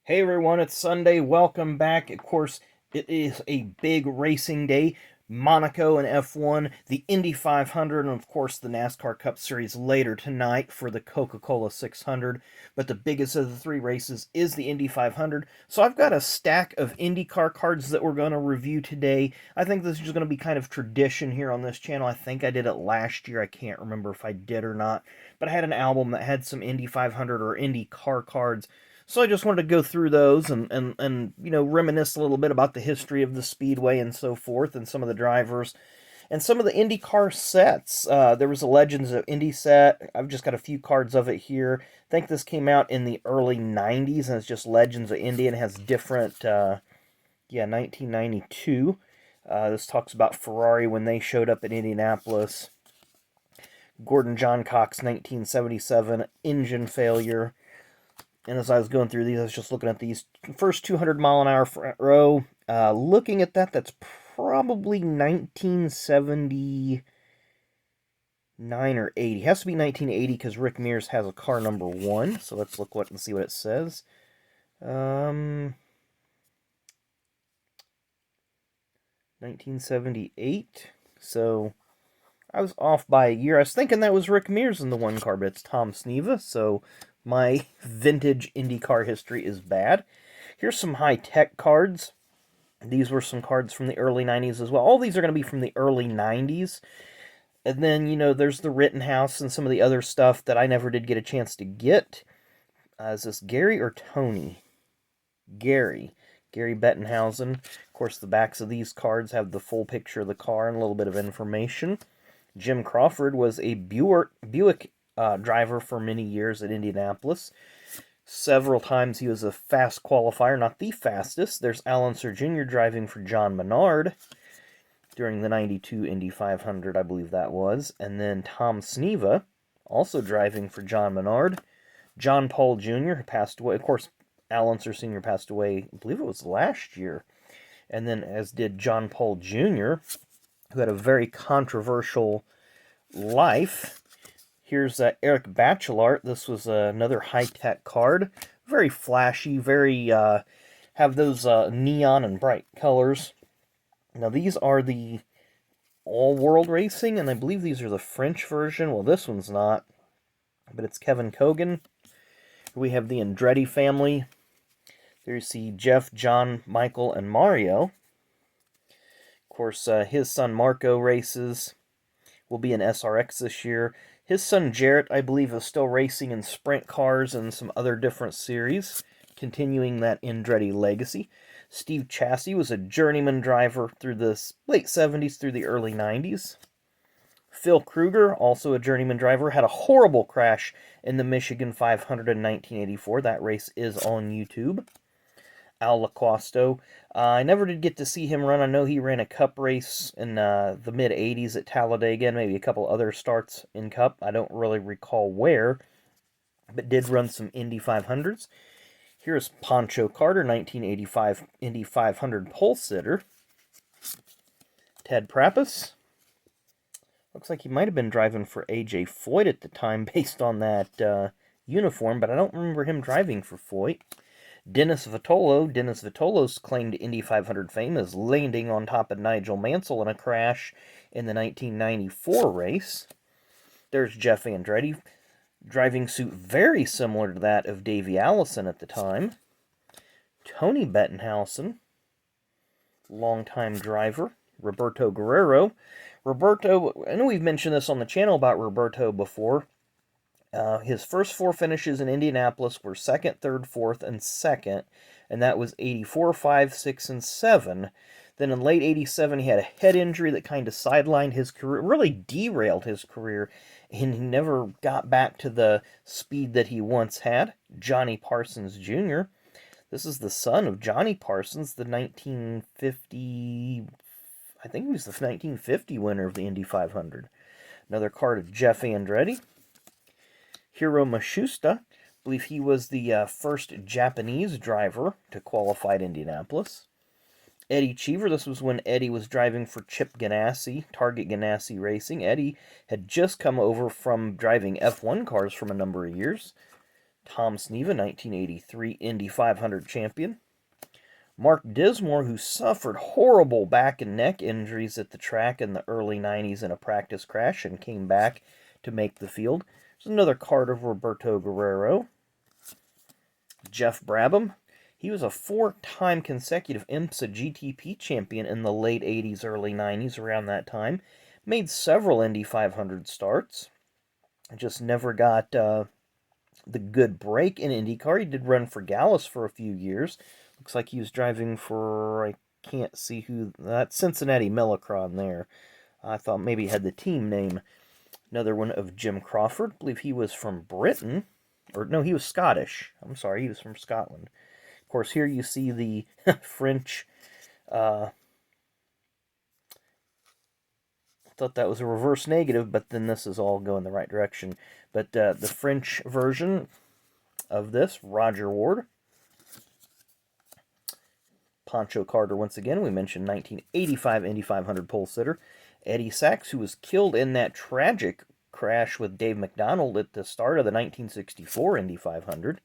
Hey everyone, it's Sunday. Welcome back. Of course, it is a big racing day. Monaco and F1, the Indy 500, and of course the NASCAR Cup Series later tonight for the Coca-Cola 600. But the biggest of the three races is the Indy 500. So I've got a stack of Indy Car Cards that we're going to review today. I think this is just going to be kind of tradition here on this channel. I think I did it last year. I can't remember if I did or not. But I had an album that had some Indy 500 or Indy Car Cards, so I just wanted to go through those and reminisce a little bit about the history of the speedway and so forth, and some of the drivers and some of the IndyCar sets. There was a Legends of Indy set. I've just got a few cards of it here. I think this came out in the early 90s, and it's just Legends of Indy, and has different, 1992. This talks about Ferrari when they showed up at Indianapolis. Gordon John Cox, 1977, engine failure. And as I was going through these, I was just looking at these first 200-mile-an-hour front row. Looking at that, that's probably 1979 or 80. It has to be 1980 because Rick Mears has a car number 1. So let's look and see what it says. 1978. So I was off by a year. I was thinking that was Rick Mears in the one car, but it's Tom Sneva. So my vintage IndyCar history is bad. Here's some high-tech cards. These were some cards from the early 90s as well. All these are going to be from the early 90s. And then, there's the Rittenhouse and some of the other stuff that I never did get a chance to get. Is this Gary or Tony? Gary. Gary Bettenhausen. Of course, the backs of these cards have the full picture of the car and a little bit of information. Jim Crawford was a Buick driver for many years at Indianapolis. Several times he was a fast qualifier, not the fastest. There's Alan Sir Jr. driving for John Menard during the 92 Indy 500, I believe that was. And then Tom Sneva, also driving for John Menard. John Paul Jr., who passed away. Of course, Alan Sir Sr. passed away, I believe it was last year. And then as did John Paul Jr., who had a very controversial life. Here's Eric Bachelart. This was another high-tech card. Very flashy, very, have those neon and bright colors. Now, these are the all-world racing, and I believe these are the French version. Well, this one's not, but it's Kevin Cogan. We have the Andretti family. There you see Jeff, John, Michael, and Mario. Of course, his son Marco races. Will be in SRX this year. His son Jarrett, I believe, is still racing in sprint cars and some other different series, continuing that Andretti legacy. Steve Chassis was a journeyman driver through the late 70s through the early 90s. Phil Kruger, also a journeyman driver, had a horrible crash in the Michigan 500 in 1984. That race is on YouTube. Al Lacosto. I never did get to see him run. I know he ran a Cup race in the mid-'80s at Talladega, and maybe a couple other starts in Cup. I don't really recall where, but did run some Indy 500s. Here's Pancho Carter, 1985 Indy 500 pole sitter. Ted Prappus. Looks like he might have been driving for A.J. Foyt at the time based on that uniform, but I don't remember him driving for Foyt. Dennis Vitolo. Dennis Vitolo's claim to Indy 500 fame is landing on top of Nigel Mansell in a crash in the 1994 race. There's Jeff Andretti, driving suit very similar to that of Davey Allison at the time. Tony Bettenhausen, longtime driver. Roberto Guerrero. Roberto, I know we've mentioned this on the channel about Roberto before. His first 4 finishes in Indianapolis were 2nd, 3rd, 4th, and 2nd, and that was 84, 5, 6, and 7. Then in late 87, he had a head injury that kind of sidelined his career, really derailed his career, and he never got back to the speed that he once had. Johnny Parsons Jr. This is the son of Johnny Parsons, the 1950, I think he was the 1950 winner of the Indy 500. Another card of Jeff Andretti. Hiro Matsushita, I believe he was the first Japanese driver to qualify at Indianapolis. Eddie Cheever, this was when Eddie was driving for Chip Ganassi, Target Ganassi Racing. Eddie had just come over from driving F1 cars from a number of years. Tom Sneva, 1983 Indy 500 champion. Mark Dismore, who suffered horrible back and neck injuries at the track in the early 90s in a practice crash and came back to make the field. There's another card of Roberto Guerrero. Jeff Brabham, he was a 4-time consecutive IMSA GTP champion in the late 80s, early 90s, around that time. Made several Indy 500 starts. Just never got the good break in IndyCar. He did run for Gallus for a few years. Looks like he was driving for, I can't see who, that's Cincinnati Millicron there. I thought maybe he had the team name. Another one of Jim Crawford. I believe he was from Britain. Or, no, he was Scottish. I'm sorry, he was from Scotland. Of course, here you see the French. I thought that was a reverse negative, but then this is all going the right direction. But the French version of this, Roger Ward. Pancho Carter, once again, we mentioned 1985 Indy 500 pole sitter. Eddie Sachs, who was killed in that tragic crash with Dave McDonald at the start of the 1964 Indy 500.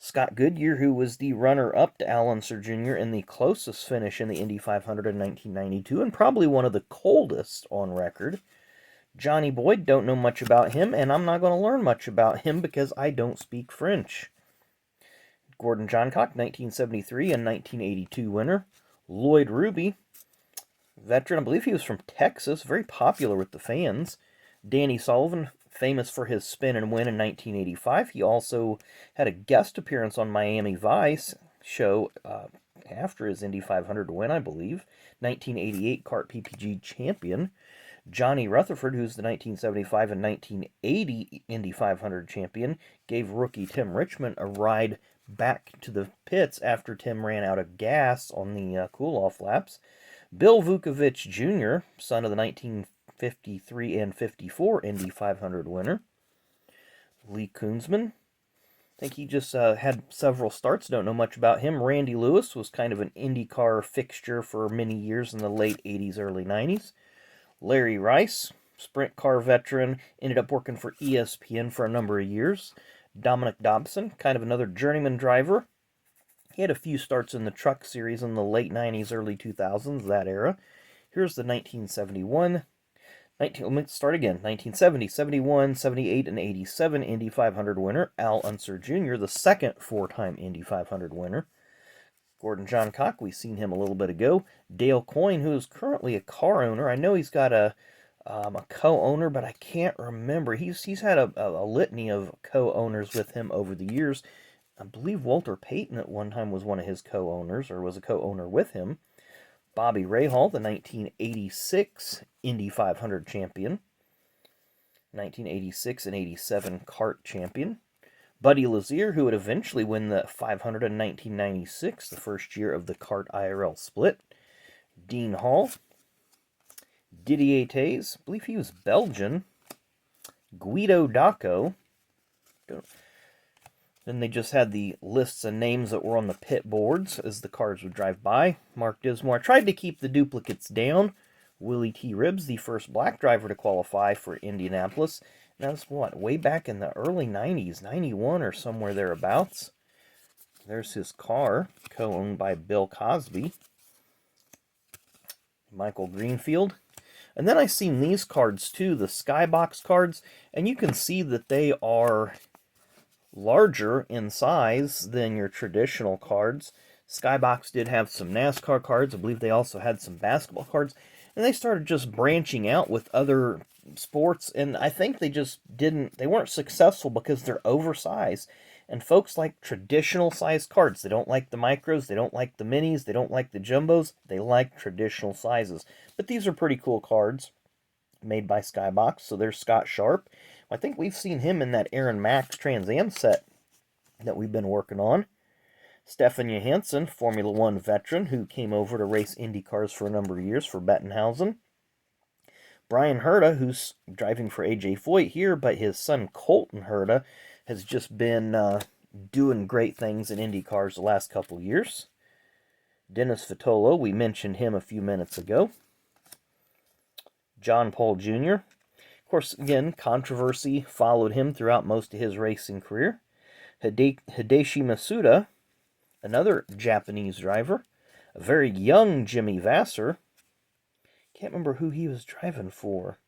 Scott Goodyear, who was the runner-up to Al Unser Jr. in the closest finish in the Indy 500 in 1992, and probably one of the coldest on record. Johnny Boyd, don't know much about him, and I'm not going to learn much about him because I don't speak French. Gordon Johncock, 1973 and 1982 winner. Lloyd Ruby, veteran, I believe he was from Texas, very popular with the fans. Danny Sullivan, famous for his spin and win in 1985. He also had a guest appearance on Miami Vice show after his Indy 500 win, I believe. 1988 Kart PPG champion. Johnny Rutherford, who's the 1975 and 1980 Indy 500 champion, gave rookie Tim Richmond a ride back to the pits after Tim ran out of gas on the cool-off laps. Bill Vukovich Jr., son of the 1953 and 54 Indy 500 winner. Lee Koonsman, I think he just had several starts, don't know much about him. Randy Lewis was kind of an IndyCar fixture for many years in the late 80s, early 90s. Larry Rice, sprint car veteran, ended up working for ESPN for a number of years. Dominic Dobson, kind of another journeyman driver. He had a few starts in the truck series in the late 90s, early 2000s, that era. Here's the 1971. Let me start again. 1970, 71, 78, and 87 Indy 500 winner. Al Unser Jr., the second 4-time Indy 500 winner. Gordon Johncock, we've seen him a little bit ago. Dale Coyne, who is currently a car owner. I know he's got a co-owner, but I can't remember. He's had a litany of co-owners with him over the years. I believe Walter Payton at one time was one of his co-owners, or was a co-owner with him. Bobby Rahal, the 1986 Indy 500 champion. 1986 and 87 kart champion. Buddy Lazier, who would eventually win the 500 in 1996, the first year of the kart IRL split. Dean Hall. Didier Tays, I believe he was Belgian. Guido Daco. Then they just had the lists of names that were on the pit boards as the cars would drive by. Mark Dismore. I tried to keep the duplicates down. Willie T. Ribbs, the first black driver to qualify for Indianapolis. And that's what, way back in the early 90s, 91 or somewhere thereabouts. There's his car, co-owned by Bill Cosby. Michael Greenfield. And then I seen these cards too, the Skybox cards, and you can see that they are larger in size than your traditional cards. Skybox did have some NASCAR cards. I believe they also had some basketball cards. And they started just branching out with other sports, and I think they weren't successful because they're oversized. And folks like traditional sized cards. They don't like the micros, they don't like the minis, they don't like the jumbos, they like traditional sizes. But these are pretty cool cards made by Skybox. So there's Scott Sharp. I think we've seen him in that Aaron Max Trans Am set that we've been working on. Stefan Johansson, Formula One veteran, who came over to race Indy cars for a number of years for Bettenhausen. Brian Herta, who's driving for AJ Foyt here, but his son Colton Herta has just been doing great things in Indy cars the last couple of years. Dennis Vitolo, we mentioned him a few minutes ago. John Paul Jr. Of course, again, controversy followed him throughout most of his racing career. Hideshi Masuda, another Japanese driver. A very young Jimmy Vasser. Can't remember who he was driving for.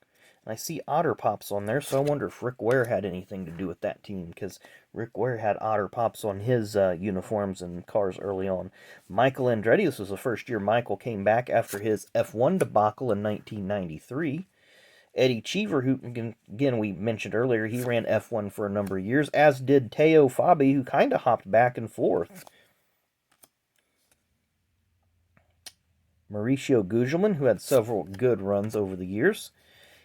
And I see Otter Pops on there, so I wonder if Rick Ware had anything to do with that team, because Rick Ware had Otter Pops on his uniforms and cars early on. Michael Andretti, this was the first year Michael came back after his F1 debacle in 1993. Eddie Cheever, who, again, we mentioned earlier, he ran F1 for a number of years, as did Teo Fabi, who kind of hopped back and forth. Mauricio Gugelmin, who had several good runs over the years.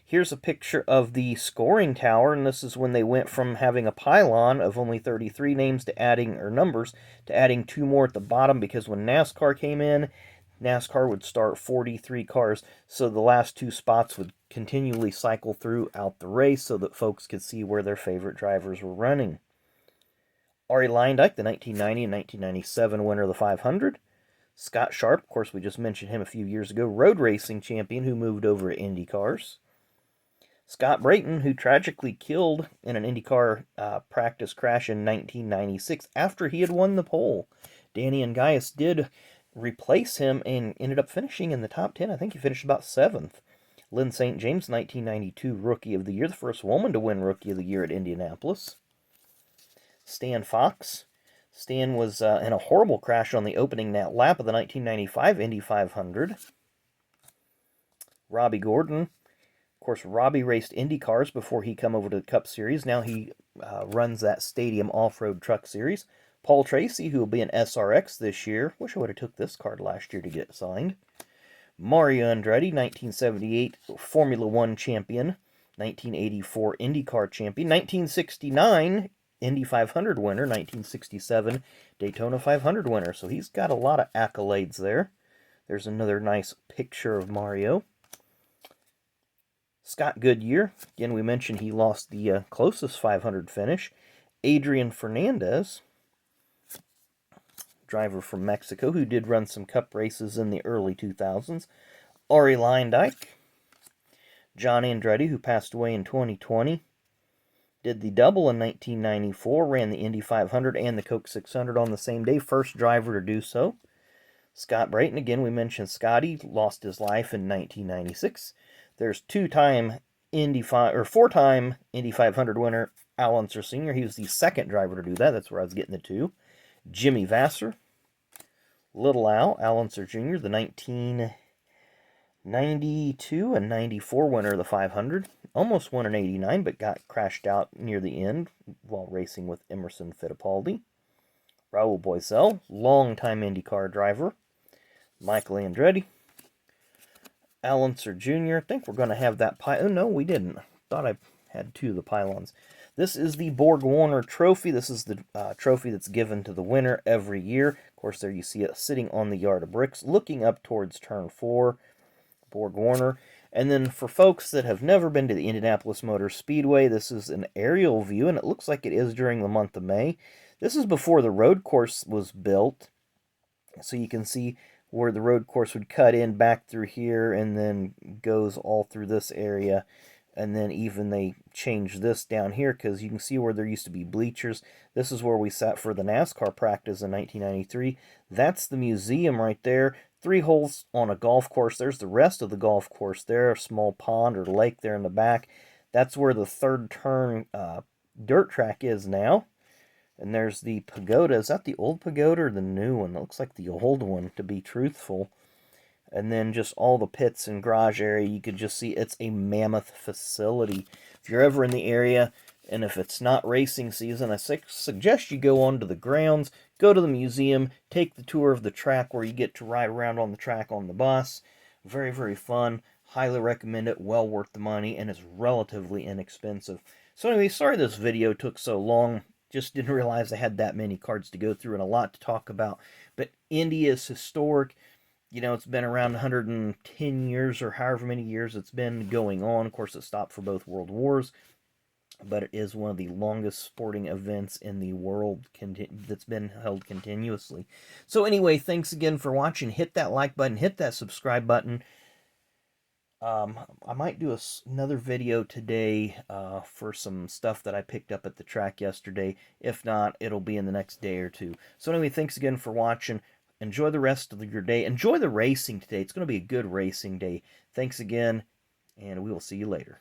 Here's a picture of the scoring tower, and this is when they went from having a pylon of only 33 names to adding, or numbers, to adding 2 more at the bottom, because when NASCAR came in, NASCAR would start 43 cars, so the last 2 spots would continually cycle throughout the race so that folks could see where their favorite drivers were running. Arie Luyendyk, the 1990 and 1997 winner of the 500. Scott Sharp, of course, we just mentioned him a few years ago, road racing champion who moved over to Indy Cars. Scott Brayton, who tragically killed in an IndyCar practice crash in 1996 after he had won the pole. Danny and Gaius did replace him and ended up finishing in the top 10. I think he finished about 7th. Lynn St. James, 1992 Rookie of the Year, the first woman to win Rookie of the Year at Indianapolis. Stan Fox. Stan was in a horrible crash on the opening lap of the 1995 Indy 500. Robbie Gordon. Of course, Robbie raced Indy cars before he come over to the Cup Series. Now he runs that Stadium Off-Road Truck Series. Paul Tracy, who will be an SRX this year. Wish I would have took this card last year to get signed. Mario Andretti, 1978 Formula One champion. 1984 IndyCar champion. 1969 Indy 500 winner. 1967 Daytona 500 winner. So he's got a lot of accolades there. There's another nice picture of Mario. Scott Goodyear, again, we mentioned he lost the closest 500 finish. Adrian Fernandez, driver from Mexico, who did run some Cup races in the early 2000s. Arie Luyendyk. John Andretti, who passed away in 2020. Did the double in 1994, ran the Indy 500 and the Coke 600 on the same day. First driver to do so. Scott Brayton, again, we mentioned Scotty, lost his life in 1996. There's 4-time Indy 500 winner Al Unser Sr. He was the second driver to do that. That's where I was getting the 2. Jimmy Vasser. Little Al Unser Jr., the 1992 and 94 winner of the 500. Almost won in 89, but got crashed out near the end while racing with Emerson Fittipaldi. Raul Boesel, longtime IndyCar driver. Michael Andretti. Al Unser Jr. I think we're going to have that Oh, no, we didn't. Thought I had 2 of the pylons. This is the Borg Warner Trophy. This is the trophy that's given to the winner every year. Of course, there you see it sitting on the yard of bricks, looking up towards Turn 4. Borg Warner. And then for folks that have never been to the Indianapolis Motor Speedway, this is an aerial view, and it looks like it is during the month of May. This is before the road course was built. So you can see where the road course would cut in back through here and then goes all through this area. And then even they changed this down here because you can see where there used to be bleachers. This is where we sat for the NASCAR practice in 1993. That's the museum right there. 3 holes on a golf course. There's the rest of the golf course there. A small pond or lake there in the back. That's where the third turn dirt track is now. And there's the pagoda. Is that the old pagoda or the new one? It looks like the old one, to be truthful. And then just all the pits and garage area. You could just see it's a mammoth facility. If you're ever in the area, and if it's not racing season, I suggest you go onto the grounds, go to the museum, take the tour of the track where you get to ride around on the track on the bus. Very, very fun. Highly recommend it. Well worth the money, and it's relatively inexpensive. So anyway, sorry this video took so long. Just didn't realize I had that many cards to go through and a lot to talk about. But Indy is historic. You know, it's been around 110 years or however many years it's been going on. Of course, it stopped for both World Wars. But it is one of the longest sporting events in the world that's been held continuously. So anyway, thanks again for watching. Hit that like button. Hit that subscribe button. I might do another video today for some stuff that I picked up at the track yesterday. If not, it'll be in the next day or two. So anyway, thanks again for watching. Enjoy the rest of your day. Enjoy the racing today. It's going to be a good racing day. Thanks again, and we will see you later.